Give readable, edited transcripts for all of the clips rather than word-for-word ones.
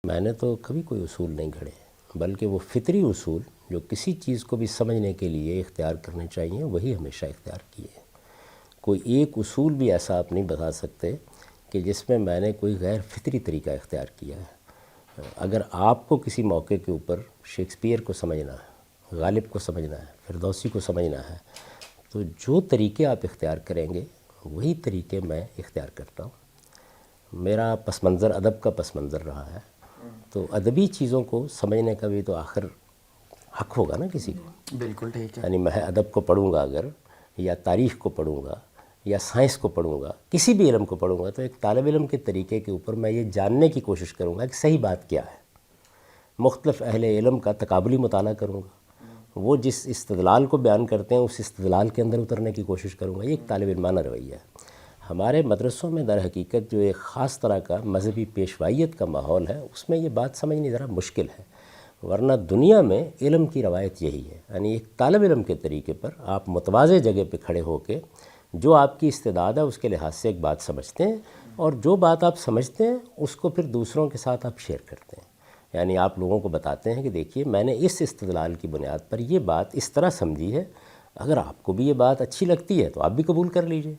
میں نے تو کبھی کوئی اصول نہیں گھڑے، بلکہ وہ فطری اصول جو کسی چیز کو بھی سمجھنے کے لیے اختیار کرنے چاہیے وہی ہمیشہ اختیار کیے۔ کوئی ایک اصول بھی ایسا آپ نہیں بتا سکتے کہ جس میں نے کوئی غیر فطری طریقہ اختیار کیا ہے۔ اگر آپ کو کسی موقع کے اوپر شیکسپیئر کو سمجھنا ہے، غالب کو سمجھنا ہے، فردوسی کو سمجھنا ہے، تو جو طریقے آپ اختیار کریں گے وہی طریقے میں اختیار کرتا ہوں۔ میرا پس منظر ادب کا پس منظر رہا ہے، تو ادبی چیزوں کو سمجھنے کا بھی تو آخر حق ہوگا نا کسی کو۔ بالکل ٹھیک ہے۔ یعنی میں ادب کو پڑھوں گا اگر، یا تاریخ کو پڑھوں گا، یا سائنس کو پڑھوں گا، کسی بھی علم کو پڑھوں گا، تو ایک طالب علم کے طریقے کے اوپر میں یہ جاننے کی کوشش کروں گا کہ صحیح بات کیا ہے۔ مختلف اہل علم کا تقابلی مطالعہ کروں گا، وہ جس استدلال کو بیان کرتے ہیں اس استدلال کے اندر اترنے کی کوشش کروں گا۔ یہ ایک طالب علمانہ رویہ ہے۔ ہمارے مدرسوں میں در حقیقت جو ایک خاص طرح کا مذہبی پیشوائیت کا ماحول ہے، اس میں یہ بات سمجھنی ذرا مشکل ہے، ورنہ دنیا میں علم کی روایت یہی ہے۔ یعنی ایک طالب علم کے طریقے پر آپ متواضع جگہ پہ کھڑے ہو کے جو آپ کی استعداد ہے اس کے لحاظ سے ایک بات سمجھتے ہیں، اور جو بات آپ سمجھتے ہیں اس کو پھر دوسروں کے ساتھ آپ شیئر کرتے ہیں۔ یعنی آپ لوگوں کو بتاتے ہیں کہ دیکھیے میں نے اس استدلال کی بنیاد پر یہ بات اس طرح سمجھی ہے، اگر آپ کو بھی یہ بات اچھی لگتی ہے تو آپ بھی قبول کر لیجئے۔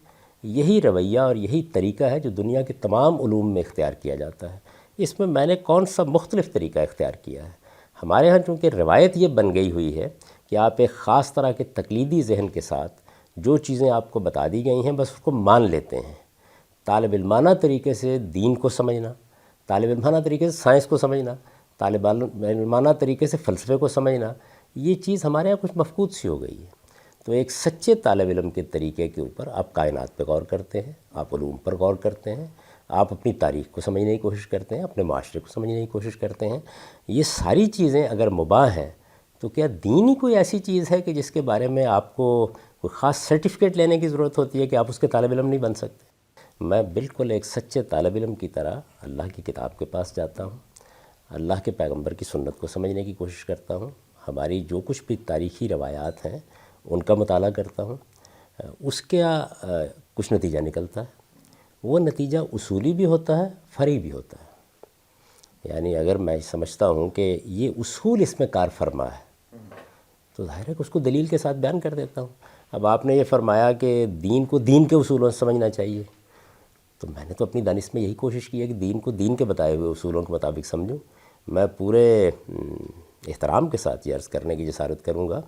یہی رویہ اور یہی طریقہ ہے جو دنیا کے تمام علوم میں اختیار کیا جاتا ہے۔ اس میں نے کون سا مختلف طریقہ اختیار کیا ہے؟ ہمارے ہاں چونکہ روایت یہ بن گئی ہوئی ہے کہ آپ ایک خاص طرح کے تقلیدی ذہن کے ساتھ جو چیزیں آپ کو بتا دی گئی ہیں بس اس کو مان لیتے ہیں۔ طالب علمانہ طریقے سے دین کو سمجھنا، طالب علمانہ طریقے سے سائنس کو سمجھنا، طالب علمانہ طریقے سے فلسفے کو سمجھنا، یہ چیز ہمارے یہاں کچھ مفقود سی ہو گئی ہے۔ تو ایک سچے طالب علم کے طریقے کے اوپر آپ کائنات پہ غور کرتے ہیں، آپ علوم پر غور کرتے ہیں، آپ اپنی تاریخ کو سمجھنے کی کوشش کرتے ہیں، اپنے معاشرے کو سمجھنے کی کوشش کرتے ہیں۔ یہ ساری چیزیں اگر مباح ہیں تو کیا دین ہی کوئی ایسی چیز ہے کہ جس کے بارے میں آپ کو کوئی خاص سرٹیفکیٹ لینے کی ضرورت ہوتی ہے کہ آپ اس کے طالب علم نہیں بن سکتے؟ میں بالکل ایک سچے طالب علم کی طرح اللہ کی کتاب کے پاس جاتا ہوں، اللہ کے پیغمبر کی سنت کو سمجھنے کی کوشش کرتا ہوں، ہماری جو کچھ بھی تاریخی روایات ہیں ان کا مطالعہ کرتا ہوں۔ اس کا کچھ نتیجہ نکلتا ہے، وہ نتیجہ اصولی بھی ہوتا ہے، فرعی بھی ہوتا ہے۔ یعنی اگر میں سمجھتا ہوں کہ یہ اصول اس میں کار فرما ہے تو ظاہر ہے کہ اس کو دلیل کے ساتھ بیان کر دیتا ہوں۔ اب آپ نے یہ فرمایا کہ دین کو دین کے اصولوں سے سمجھنا چاہیے، تو میں نے تو اپنی دانش میں یہی کوشش کی ہے کہ دین کو دین کے بتائے ہوئے اصولوں کے مطابق سمجھوں۔ میں پورے احترام کے ساتھ یہ عرض کرنے کی جسارت کروں گا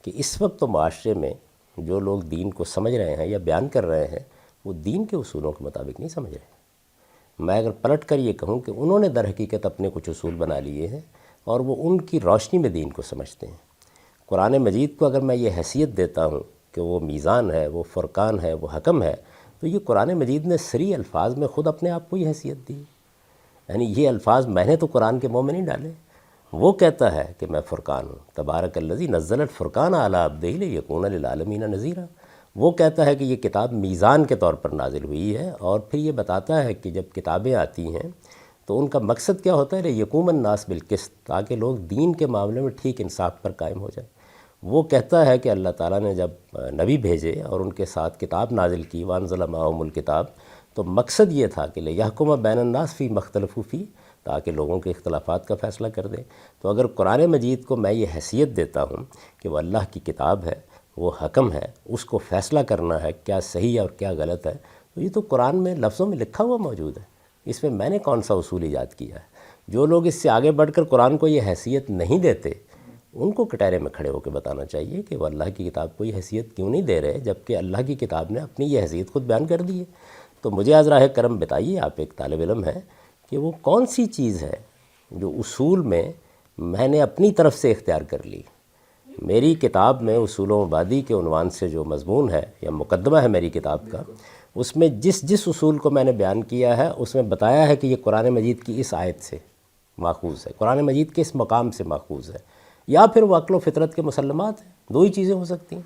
کہ اس وقت تو معاشرے میں جو لوگ دین کو سمجھ رہے ہیں یا بیان کر رہے ہیں وہ دین کے اصولوں کے مطابق نہیں سمجھ رہے۔ میں اگر پلٹ کر یہ کہوں کہ انہوں نے در حقیقت اپنے کچھ اصول بنا لیے ہیں اور وہ ان کی روشنی میں دین کو سمجھتے ہیں۔ قرآن مجید کو اگر میں یہ حیثیت دیتا ہوں کہ وہ میزان ہے، وہ فرقان ہے، وہ حکم ہے، تو یہ قرآن مجید نے صریح الفاظ میں خود اپنے آپ کو یہ حیثیت دی۔ یعنی یہ الفاظ میں نے تو قرآن کے منہ میں نہیں ڈالے، وہ کہتا ہے کہ میں فرقان ہوں، تبارک الذی نزل الفرقان علی عبدہ لیکون للعالمین نذیرا۔ وہ کہتا ہے کہ یہ کتاب میزان کے طور پر نازل ہوئی ہے، اور پھر یہ بتاتا ہے کہ جب کتابیں آتی ہیں تو ان کا مقصد کیا ہوتا ہے؟ لیقوم الناس بالقسط، تاکہ لوگ دین کے معاملے میں ٹھیک انصاف پر قائم ہو جائیں۔ وہ کہتا ہے کہ اللہ تعالیٰ نے جب نبی بھیجے اور ان کے ساتھ کتاب نازل کی، وانزل معہم الکتاب، تو مقصد یہ تھا کہ لیحکم بین الناس فی ما اختلفوا فیہ، تاکہ لوگوں کے اختلافات کا فیصلہ کر دیں۔ تو اگر قرآن مجید کو میں یہ حیثیت دیتا ہوں کہ وہ اللہ کی کتاب ہے، وہ حکم ہے، اس کو فیصلہ کرنا ہے کیا صحیح ہے اور کیا غلط ہے، تو یہ تو قرآن میں لفظوں میں لکھا ہوا موجود ہے۔ اس میں نے کون سا اصول ایجاد کیا ہے؟ جو لوگ اس سے آگے بڑھ کر قرآن کو یہ حیثیت نہیں دیتے ان کو کٹہرے میں کھڑے ہو کے بتانا چاہیے کہ وہ اللہ کی کتاب کو یہ حیثیت کیوں نہیں دے رہے، جبکہ اللہ کی کتاب نے اپنی یہ حیثیت خود بیان کر دی ہے۔ تو مجھے از راہ کرم بتائیے، آپ ایک طالب علم ہیں، کہ وہ کون سی چیز ہے جو اصول میں نے اپنی طرف سے اختیار کر لی۔ میری کتاب میں اصول و مبادی کے عنوان سے جو مضمون ہے یا مقدمہ ہے میری کتاب کا، اس میں جس اصول کو میں نے بیان کیا ہے اس میں بتایا ہے کہ یہ قرآن مجید کی اس آیت سے ماخوذ ہے، قرآن مجید کے اس مقام سے ماخوذ ہے، یا پھر وہ عقل و فطرت کے مسلمات ہیں۔ دو ہی چیزیں ہو سکتی ہیں۔